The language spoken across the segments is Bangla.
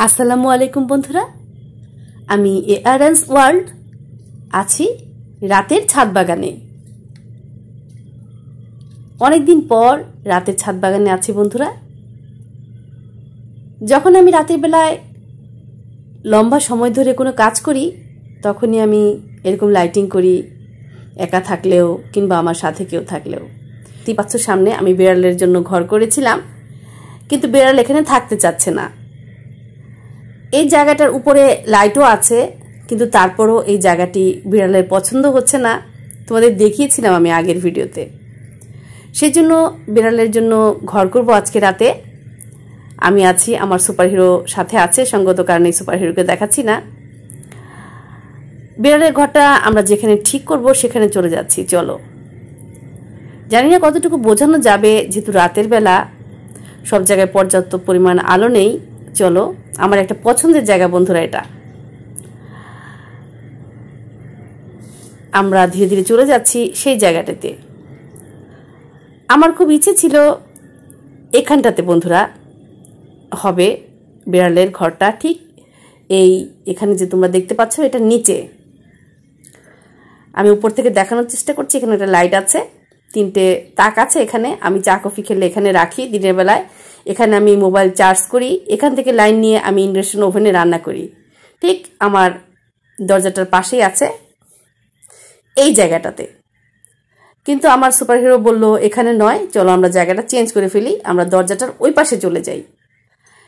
আসসালামু আলাইকুম বন্ধুরা, আমি এআরএনস ওয়ার্ল্ড আছি রাতের ছাদ বাগানে। অনেকদিন পর রাতের ছাদ বাগানে আছি বন্ধুরা। যখন আমি রাতের বেলায় লম্বা সময় ধরে কোনো কাজ করি তখনই আমি এরকম লাইটিং করি, একা থাকলেও কিংবা আমার সাথে কেউ থাকলেও। পাচ্ছ সামনে আমি বিড়ালের জন্য ঘর করেছিলাম, কিন্তু বিড়াল এখানে থাকতে চাচ্ছে না। এই জায়গাটার উপরে লাইটও আছে, কিন্তু তারপরও এই জায়গাটি বিড়ালের পছন্দ হচ্ছে না। তোমাদের দেখিয়েছিলাম আমি আগের ভিডিওতে। সেই জন্য বিড়ালের জন্য ঘর করব আজকে রাতে। আমি আছি, আমার সুপারহিরো সাথে আছে, সঙ্গত কারণে সুপারহিরোকে দেখাচ্ছি না। বিড়ালের ঘরটা আমরা যেখানে ঠিক করব সেখানে চলে যাচ্ছি। চলো, জানি না কতটুকু বোঝানো যাবে, যেহেতু রাতের বেলা সব জায়গায় পর্যাপ্ত পরিমাণ আলো নেই। চলো, আমার একটা পছন্দের জায়গা বন্ধুরা এটা। আমরা ধীরে ধীরে চলে যাচ্ছি সেই জায়গাটাতে। আমার খুব ইচ্ছে ছিল এখানটাতে বন্ধুরা হবে বিড়ালের ঘরটা, ঠিক এখানে যে তোমরা দেখতে পাচ্ছ এটা নিচে। আমি উপর থেকে দেখানোর চেষ্টা করছি। এখানে একটা লাইট আছে, 3টে তাক আছে। এখানে আমি চা কফি খেলে এখানে রাখি দিনের বেলায়। এখানে আমি মোবাইল চার্জ করি, এখান থেকে লাইন নিয়ে আমি ইন্ডাকশন ওভেনে রান্না করি। ঠিক আমার দরজাটার পাশেই আছে এই জায়গাটাতে। কিন্তু আমার সুপারহিরো বলল এখানে নয়, চলো আমরা জায়গাটা চেঞ্জ করে ফেলি, আমরা দরজাটার ওই পাশে চলে যাই।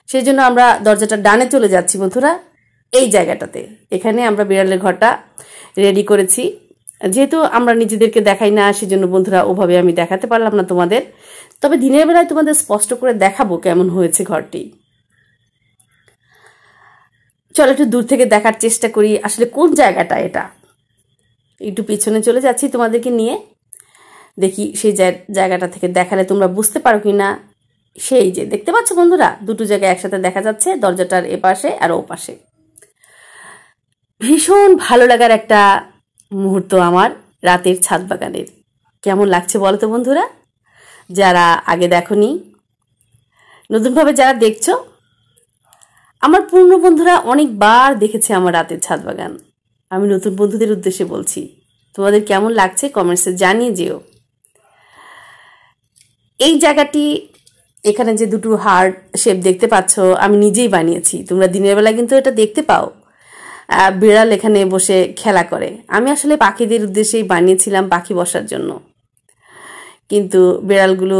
সেই জন্য আমরা দরজাটার ডানে চলে যাচ্ছি বন্ধুরা, এই জায়গাটাতে। এখানে আমরা বিড়ালের ঘরটা রেডি করেছি। যেহেতু আমরা নিজেদেরকে দেখাই না, সেজন্য বন্ধুরা ওভাবে আমি দেখাতে পারলাম না তোমাদের। তবে দিনের বেলায় তোমাদের স্পষ্ট করে দেখাবো কেমন হয়েছে ঘরটি। চলো একটু দূর থেকে দেখার চেষ্টা করি আসলে কোন জায়গাটা এটা। একটু পিছনে চলে যাচ্ছি তোমাদেরকে নিয়ে, দেখি সেই জায়গাটা থেকে দেখালে তোমরা বুঝতে পারো কি না। সেই যে দেখতে পাচ্ছ বন্ধুরা, দুটো জায়গায় একসাথে দেখা যাচ্ছে, দরজাটার এপাশে আর ও পাশে। ভীষণ ভালো লাগার একটা মুহূর্ত আমার রাতের ছাদ বাগানের। কেমন লাগছে বলো তো বন্ধুরা? যারা আগে দেখোনি, নতুনভাবে যারা দেখছো, আমার পুরনো বন্ধুরা অনেকবার দেখেছে আমার রাতের ছাদ বাগান। আমি নতুন বন্ধুদের উদ্দেশ্যে বলছি, তোমাদের কেমন লাগছে কমেন্টসে জানিয়ে যেও। এই জায়গাটি, এখানে যে দুটো হার্ট শেপ দেখতে পাচ্ছ আমি নিজেই বানিয়েছি। তোমরা দিনের বেলা কিন্তু এটা দেখতে পাও, বিড়াল এখানে বসে খেলা করে। আমি আসলে পাখিদের উদ্দেশ্যেই বানিয়েছিলাম, পাখি বসার জন্য। কিন্তু বিড়ালগুলো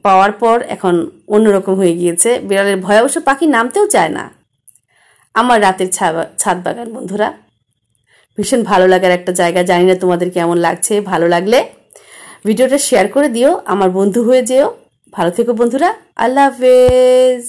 পাওয়ার পর এখন অন্যরকম হয়ে গিয়েছে। বিড়ালের ভয়ে অবশ্য পাখি নামতেও চায় না। আমার রাতের ছাদ বাগান বন্ধুরা ভীষণ ভালো লাগার একটা জায়গা। জানি না তোমাদের কেমন লাগছে। ভালো লাগলে ভিডিওটা শেয়ার করে দিও, আমার বন্ধু হয়ে যেও। ভালো থেকো বন্ধুরা, আল্লাহ হাফেজ।